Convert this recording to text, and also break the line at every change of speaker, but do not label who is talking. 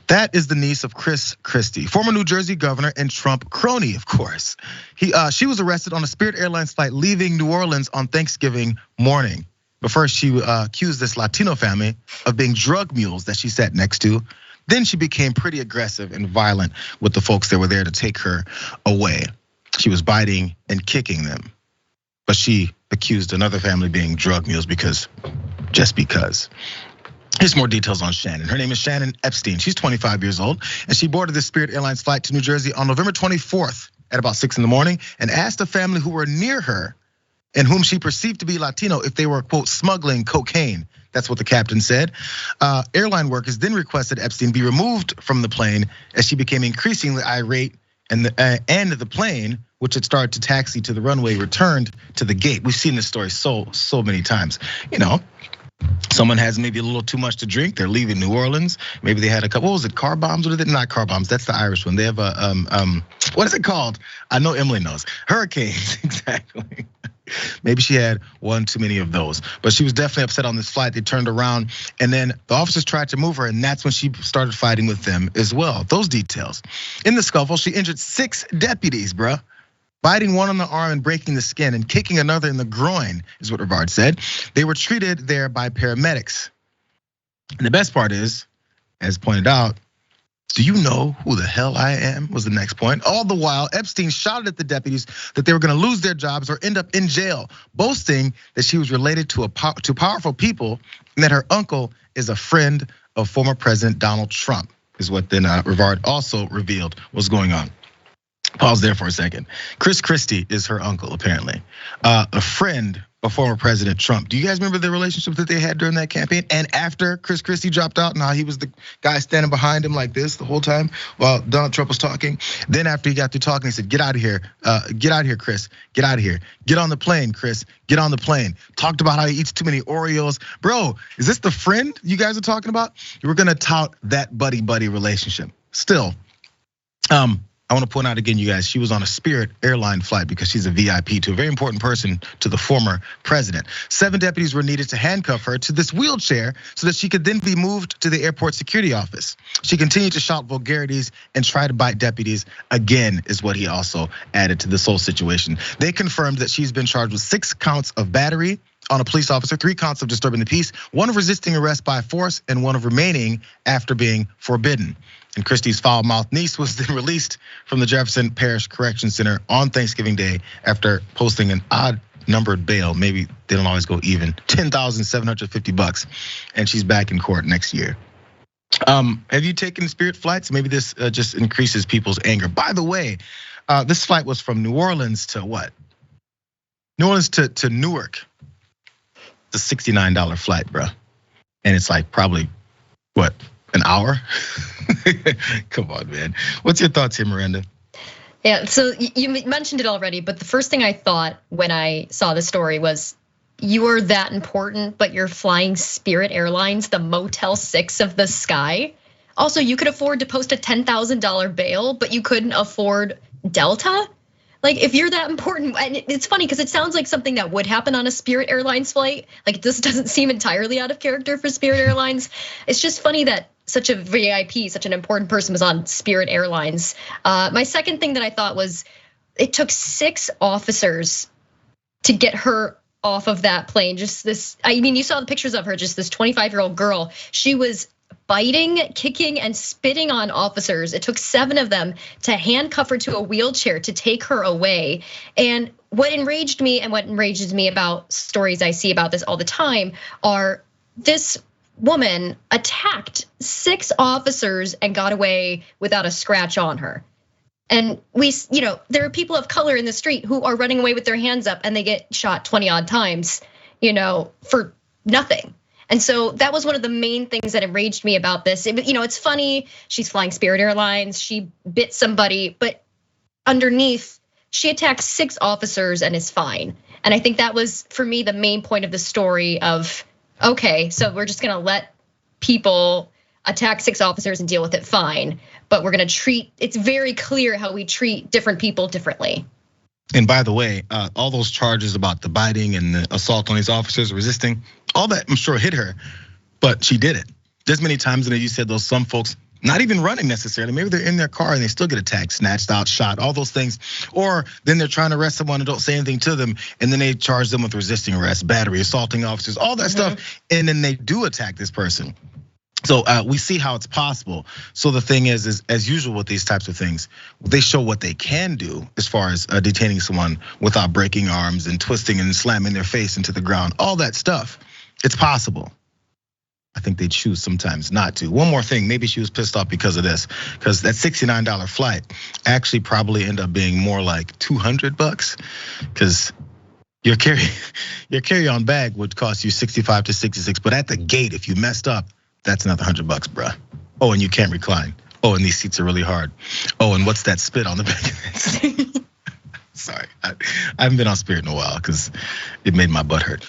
That is the niece of Christie, former New Jersey governor and Trump crony, of course. She was arrested on a Spirit Airlines flight leaving New Orleans on Thanksgiving morning. But first, she accused this Latino family of being drug mules that she sat next to. Then she became pretty aggressive and violent with the folks that were there to take her away. She was biting and kicking them. But she accused another family being drug mules just because. Here's more details on Shannon. Her name is Shannon Epstein. She's 25 years old, and she boarded the Spirit Airlines flight to New Jersey on November 24th at about 6 in the morning and asked a family who were near her and whom she perceived to be Latino if they were, quote, smuggling cocaine. That's what the captain said. Airline workers then requested Epstein be removed from the plane as she became increasingly irate, and the plane, which had started to taxi to the runway, returned to the gate. We've seen this story so many times. Someone has maybe a little too much to drink. They're leaving New Orleans. Maybe they had a couple. What was it? Car bombs? What is it? Not car bombs. That's the Irish one. They have a what is it called? I know Emily knows. Hurricanes, exactly. Maybe she had one too many of those, but she was definitely upset on this flight. They turned around, and then the officers tried to move her, and that's when she started fighting with them as well. Those details. In the scuffle, she injured 6 deputies, bruh. Biting one on the arm and breaking the skin and kicking another in the groin is what Rivarde said. They were treated there by paramedics. And the best part is, as pointed out, do you know who the hell I am? Was the next point. All the while, Epstein shouted at the deputies that they were gonna lose their jobs or end up in jail, boasting that she was related to powerful people and that her uncle is a friend of former President Donald Trump, is what then Rivarde also revealed was going on. Pause there for a second. Christie is her uncle, apparently. A friend of former President Trump. Do you guys remember the relationship that they had during that campaign? And after Christie dropped out, and how he was the guy standing behind him like this the whole time while Donald Trump was talking. Then after he got through talking, he said, "Get out of here, Chris. Get out of here. Get on the plane, Chris. Get on the plane." Talked about how he eats too many Oreos. Bro, is this the friend you guys are talking about? You were gonna tout that buddy relationship. Still, I want to point out again, you guys, she was on a Spirit Airline flight because she's a VIP to a very important person to the former president. 7 deputies were needed to handcuff her to this wheelchair so that she could then be moved to the airport security office. She continued to shout vulgarities and try to bite deputies again, is what he also added to this whole situation. They confirmed that she's been charged with 6 counts of battery on a police officer, 3 counts of disturbing the peace, 1 of resisting arrest by force, and 1 of remaining after being forbidden. And Christie's foul-mouthed niece was then released from the Jefferson Parish Correction Center on Thanksgiving Day after posting an odd-numbered bail. Maybe they don't always go even, $10,750, and she's back in court next year. Have you taken Spirit flights? Maybe this just increases people's anger. By the way, this flight was from New Orleans to what? New Orleans to Newark. It's a $69 flight, bro, and it's like probably what? An hour? Come on, man. What's your thoughts here, Miranda?
Yeah, so you mentioned it already, but the first thing I thought when I saw the story was, you are that important, but you're flying Spirit Airlines, the Motel 6 of the sky. Also, you could afford to post a $10,000 bail, but you couldn't afford Delta? Like, if you're that important, and it's funny because it sounds like something that would happen on a Spirit Airlines flight. Like, this doesn't seem entirely out of character for Spirit Airlines. It's just funny that such a VIP, such an important person was on Spirit Airlines. My second thing that I thought was, it took 6 officers to get her off of that plane. Just this, I mean, you saw the pictures of her, just this 25-year-old girl. She was biting, kicking, and spitting on officers. It took 7 of them to handcuff her to a wheelchair to take her away. And what enraged me, and what enrages me about stories I see about this all the time, are this woman attacked 6 officers and got away without a scratch on her. And there are people of color in the street who are running away with their hands up and they get shot 20 odd times, for nothing. And so that was one of the main things that enraged me about this. It's funny, she's flying Spirit Airlines, she bit somebody, but underneath, she attacked 6 officers and is fine. And I think that was, for me, the main point of the story of, okay, so we're just gonna let people attack 6 officers and deal with it fine. But we're gonna it's very clear how we treat different people differently.
And by the way, all those charges about the biting and the assault on these officers, resisting, all that I'm sure hit her, but she did it. There's many times that you said some folks Not even running necessarily. Maybe they're in their car and they still get attacked, snatched out, shot, all those things. Or then they're trying to arrest someone and don't say anything to them, and then they charge them with resisting arrest, battery, assaulting officers, all that stuff, and then they do attack this person. So we see how it's possible. So the thing is as usual with these types of things, they show what they can do as far as detaining someone without breaking arms and twisting and slamming their face into the ground, all that stuff. It's possible. I think they choose sometimes not to. One more thing, maybe she was pissed off because of this, because that $69 flight actually probably ended up being more like $200, because your carry-on bag would cost you 65 to 66, but at the gate, if you messed up, that's another $100, bruh. Oh, and you can't recline. Oh, and these seats are really hard. Oh, and what's that spit on the back of that seat? Sorry, I haven't been on Spirit in a while because it made my butt hurt.